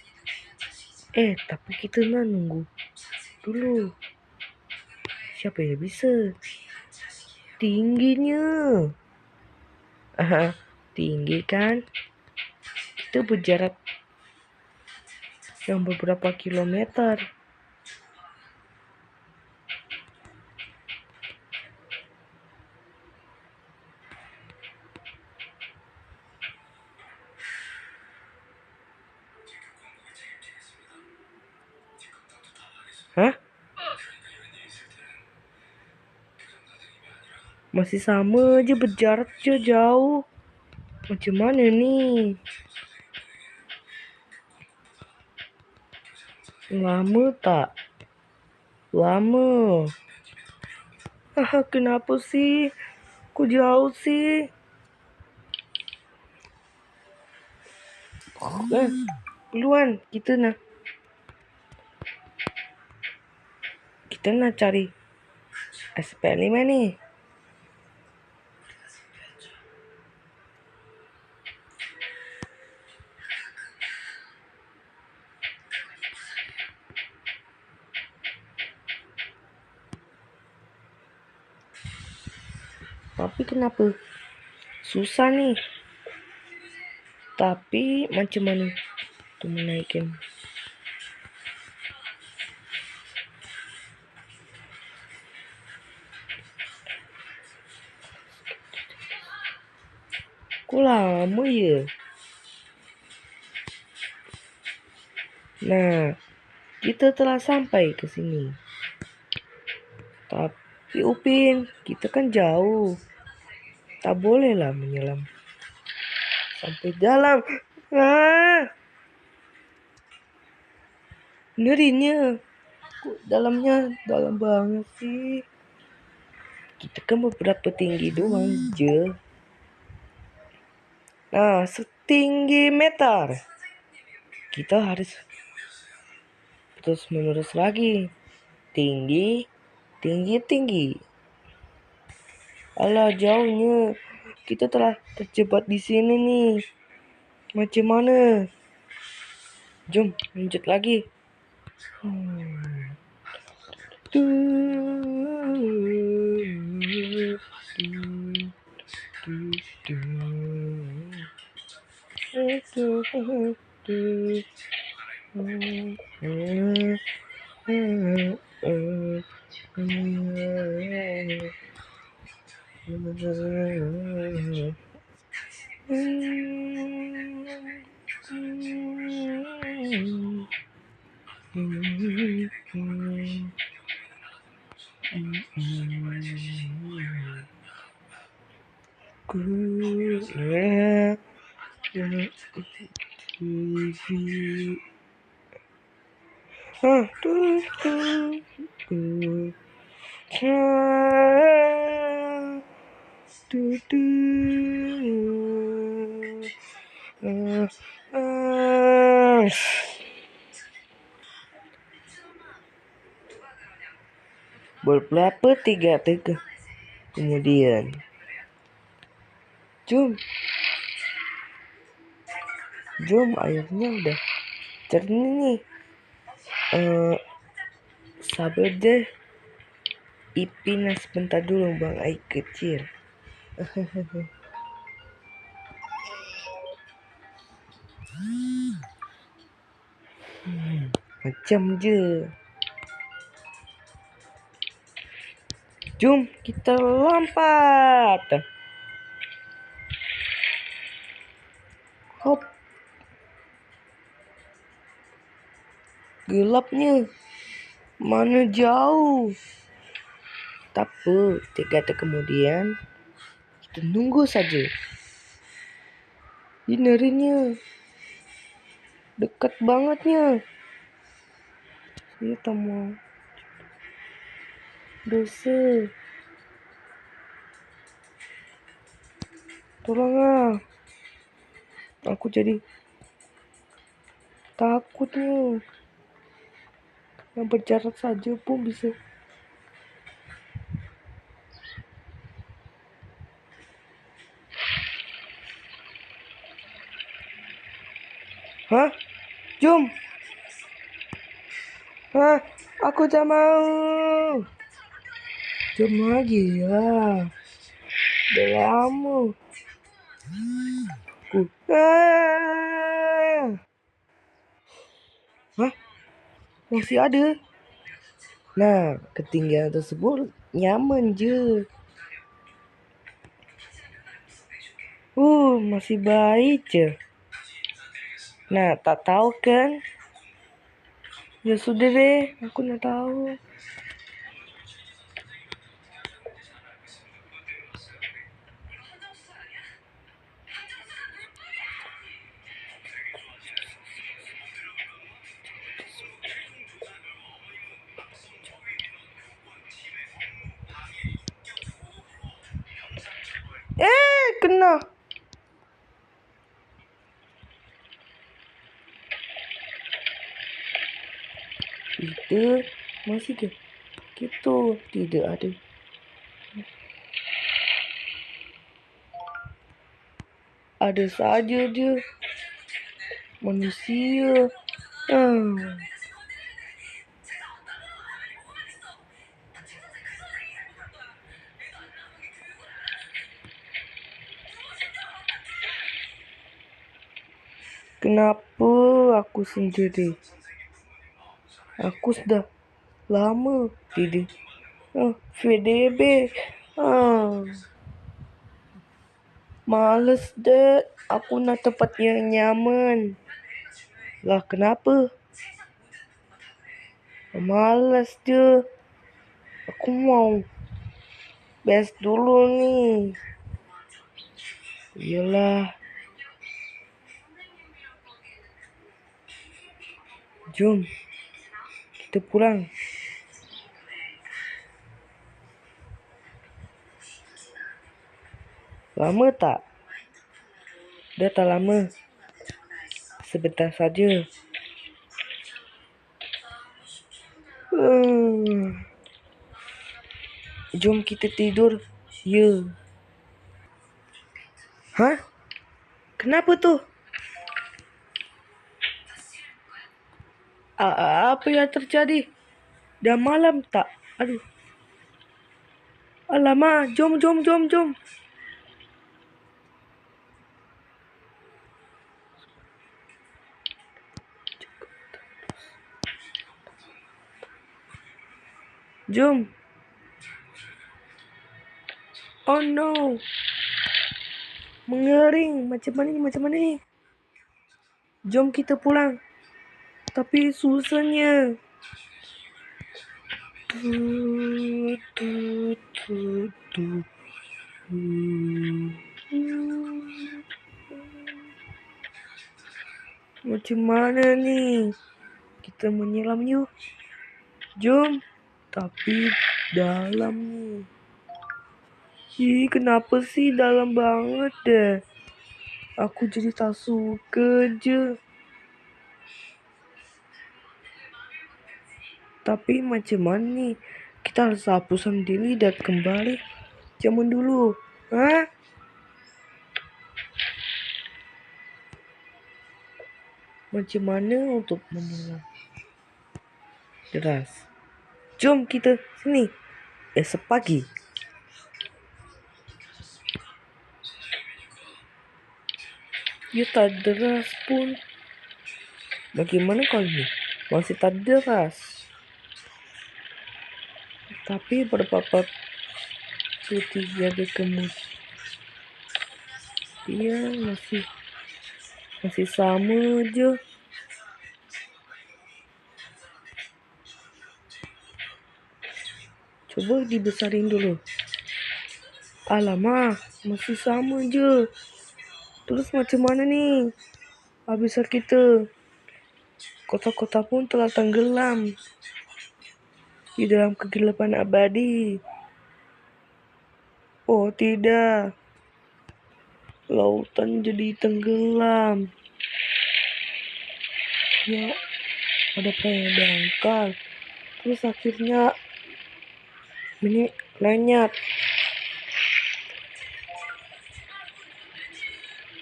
Tapi kita nunggu dulu. Siapa yang bisa? Tingginya. Tinggi kan? Kita berjarak yang beberapa kilometer. Hah? Masih sama aja, berjarak aja jauh. Macam mana nih? Lama tak? Lama. Kenapa sih? Kok jauh sih? Peluan kita nak cari SP5 nih. Tapi kenapa susah nih? Tapi macam mana tuh menaikin? Kok lama ya? Nah, kita telah sampai ke sini. Tapi Upin, kita kan jauh. Tak bolehlah menyelam sampai dalam. Ngerinya. Kok dalamnya dalam banget sih? Kita kan beberapa tinggi doang aja. Nah, setinggi meter. Kita harus terus menerus lagi. Tinggi, tinggi, tinggi. Alah, jauhnya. Kita telah terjebak di sini nih. Macam mana? Jom lanjut lagi. Beberapa tiga kemudian, jom airnya udah jernih nih. Sabar deh, Ipin sebentar dulu bang, air kecil. Macam je. Jom kita lompat. Hop. Gelapnya. Mana jauh. Tapi 3 detik kemudian kita nunggu saja. Dinerinya dekat bangetnya. Kita mau dosa. Tolonglah. Aku jadi takutnya. Yang berjarak saja pun bisa. Hah? Jom. Hah? Aku tak mau. Jom lagi ya. Udah lama. Hah? Masih ada? Nah, ketinggian tersebut nyaman je. Masih baik je. Nah, tak tahu kan? Ya sudah deh, aku nak tahu. Kena. Itu masih ke? Gitu, tidak ada. Ada saja dia manusia. Kenapa aku sendiri? Aku sudah lama tidak. VDB. Males deh. Aku nak tempat yang nyaman. Lah kenapa? Males deh. Aku mau best dulu nih. Iyalah. Jom. Kita pulang. Lama tak? Dah tak lama. Sebentar saja. Jom kita tidur. Ya. Hah? Kenapa tuh? Apa yang terjadi? Dah malam tak? Aduh. Alamak, jom. Jom. Oh no. Mengering. Macam mana ni? Jom kita pulang. Tapi susahnya. Macam mana ni? Kita menyelam yuk. Jom. Tapi dalam ni. Kenapa sih dalam banget deh? Aku jadi tak suka je. Tapi macam mana ni? Kita harus hapus sendiri dan kembali zaman dulu. Hah? Macam mana untuk menyelam deras? Jom kita sini. Esok pagi. Ya tak deras pun. Bagaimana kalau ini? Masih tak deras. Tapi berapa putih jadi kemudian masih sama aja. Coba dibesarin dulu. Alamak, masih sama aja. Terus macam mana ni? Habis kita kota-kota pun telah tenggelam di dalam kegelapan abadi. Oh tidak, lautan jadi tenggelam. Ya, ada perahu dangkal. Terus akhirnya ini lenyap.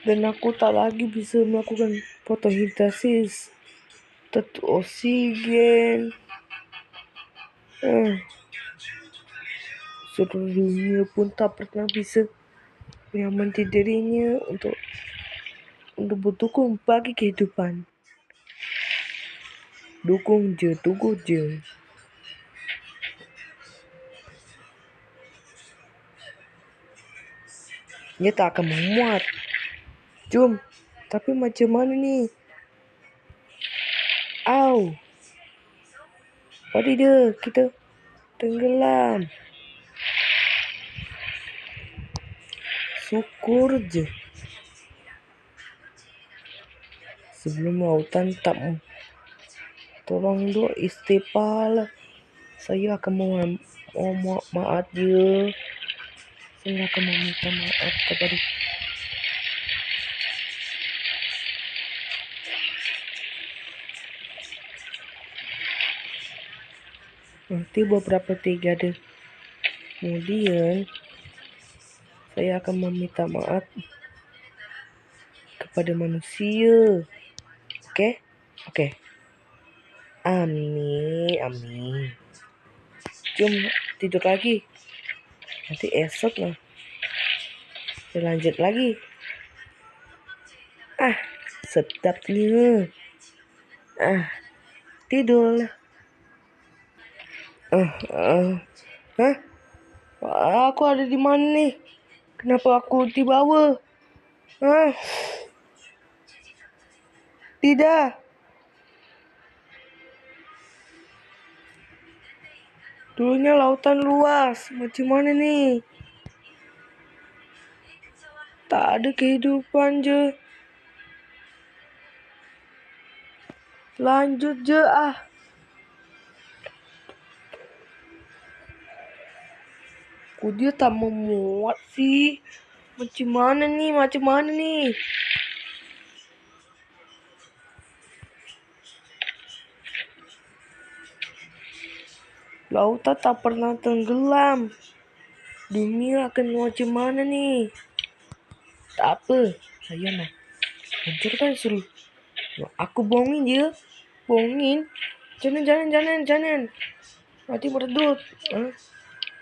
Dan aku tak lagi bisa melakukan fotosintesis. Tentu oksigen. Seluruh dunia pun tak pernah bisa menyamai dirinya untuk berdukung bagi kehidupan. Dukung je, tunggu je. Dia tak akan memuat. Jom, tapi macam mana ni? Au. Mari dia, kita tenggelam. Syukur je. Sebelum lautan tak tolong duk istighfar lah. Saya akan mohon maaf dia. Saya akan meminta maaf kepada nanti beberapa dekade kemudian saya akan meminta maaf kepada manusia. Okey? Okey. Amin, amin. Jom tidur lagi. Nanti esok lah. Kita lanjut lagi. Sedapnya. Tidur lah. Hah? Aku ada di mana ni? Kenapa aku di bawah? Tidak. Dulunya lautan luas. Macam mana ni? Tak ada kehidupan je. Lanjut je ah. Kok dia tak memuat sih? Macam mana ni? Macam mana ni? Lautan tak pernah tenggelam. Dunia akan macam mana ni? Tak apa. Saya nak hancurkan seluruh. Aku bohongin dia. Bohongin. Jangan. Nanti meredut.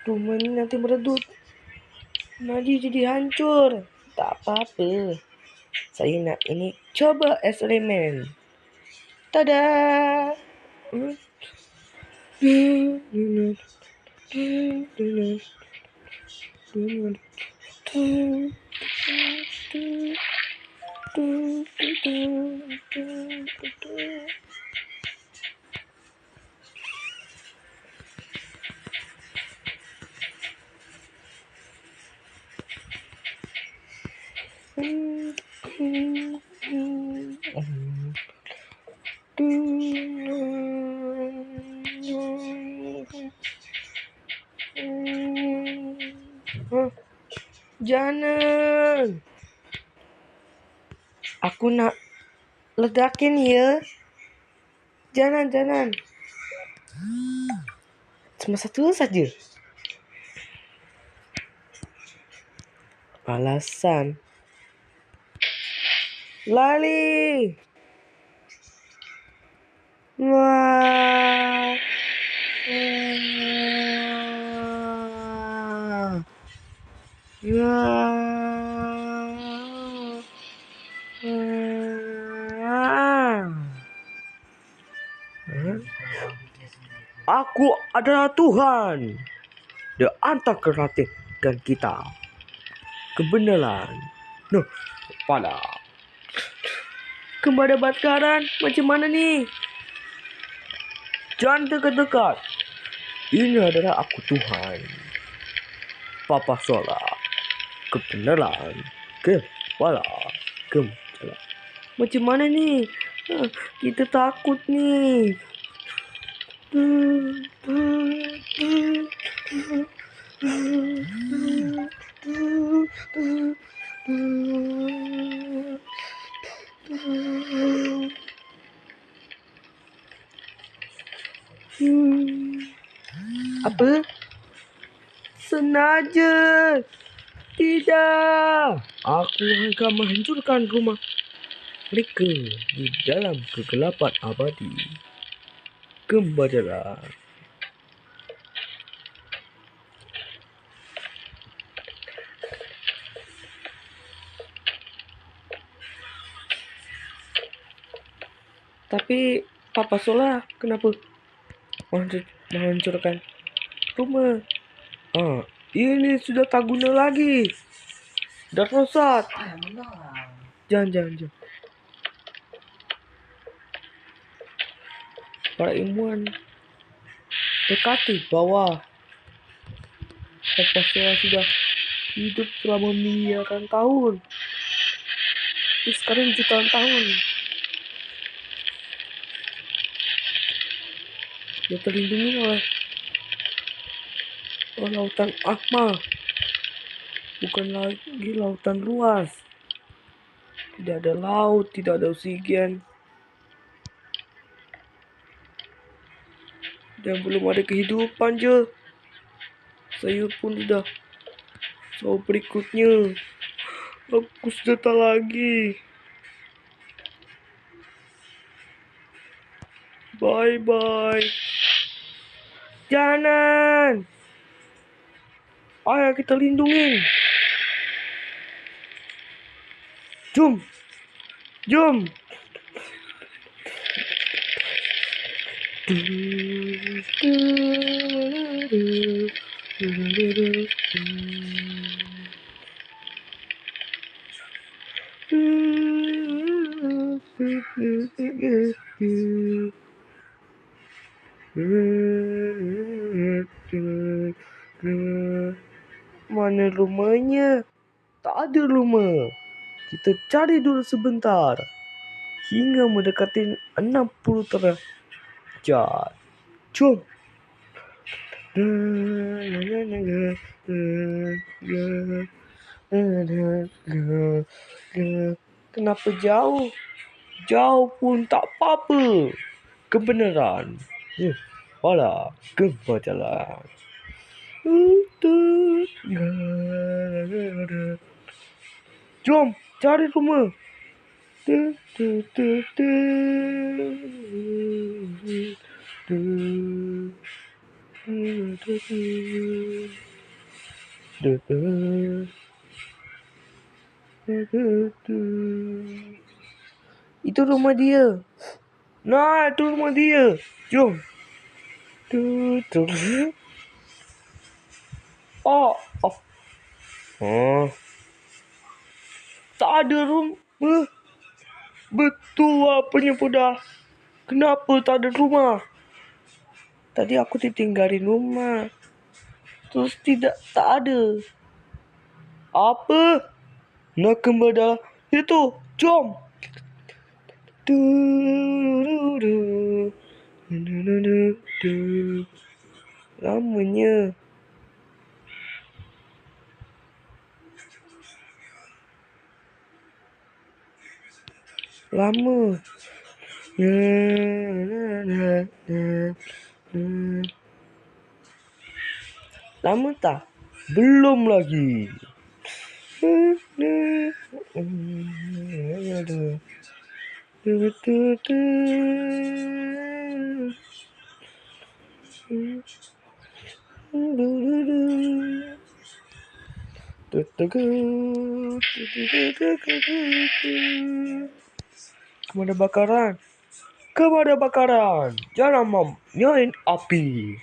Rumah ni nanti meredut. Nanti jadi hancur. Tak apa-apa. Saya nak ini coba eksperimen. Tada! Jangan. Aku nak ledakin ya. Jangan. Cuma satu saja. Alasan. Lari. Wah. Aku adalah Tuhan. Dia antar keratikan kita. Kebenaran. Noh, pada. Kepada bakaran. Macam mana ni? Jangan dekat-dekat. Ini adalah aku Tuhan. Papa Sola. Kebenaran. Kepala. Kebenaran. Macam mana ni? Kita takut ni. Apa? Sengaja. Tidak. Aku akan menghancurkan rumah mereka di dalam kegelapan abadi. Kembalilah. Tapi Papa Sola, kenapa menghancurkan rumah? Ini sudah tak guna lagi. Dah rusak. Yang benar lah. Jangan. Para ilmuwan dekati bahwa Papa Sola sudah hidup selama miliaran tahun. Sekarang jutaan tahun. Dia terlindungi oleh lautan magma, bukan lagi lautan luas. Tidak ada laut, tidak ada oksigen, dan belum ada kehidupan je. Sayur pun sudah jauh berikutnya. Aku sudah tak lagi. Bye. Jangan. Ayo kita lindungi. Jom. Mana rumahnya? Tak ada rumah. Kita cari dulu sebentar hingga mendekati 60 derajat. Jom. Kenapa jauh? Jauh pun tak apa-apa. Kebenaran. Walah, gempa jalan. Jom cari rumah. Itu rumah dia. Nah, itu rumah dia. Jom. Oh. Tak ada rumah. Betul apanya dah. Kenapa tak ada rumah? Tadi aku ditinggalin rumah. Terus tak ada. Apa? Nak kembali itu. Jom. Lamanya. Lama. Lama tak? Belum lagi. Kemana bakaran? Jangan nyalain api.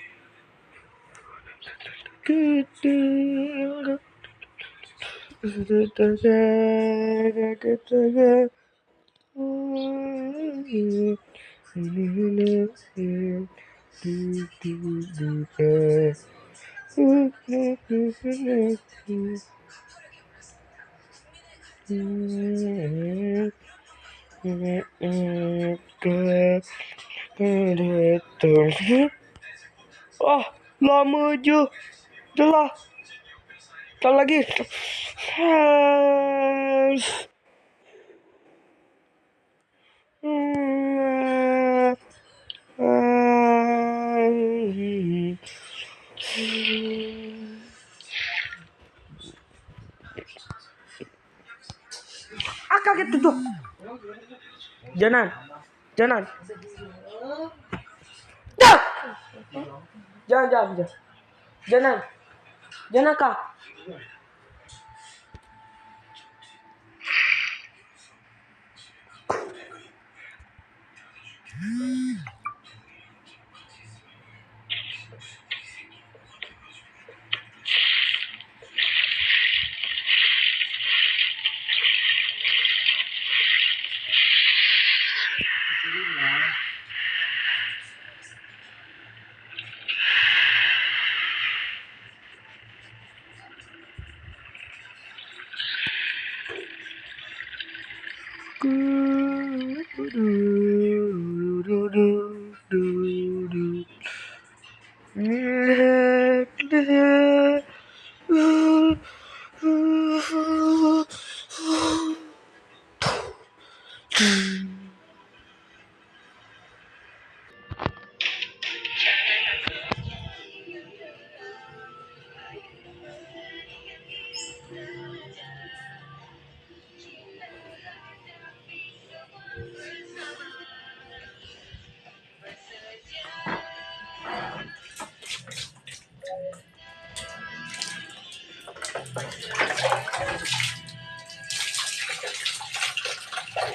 Lama je. Jelah. Tak lagi. Kaget tuh. Jangan. Jangan kak.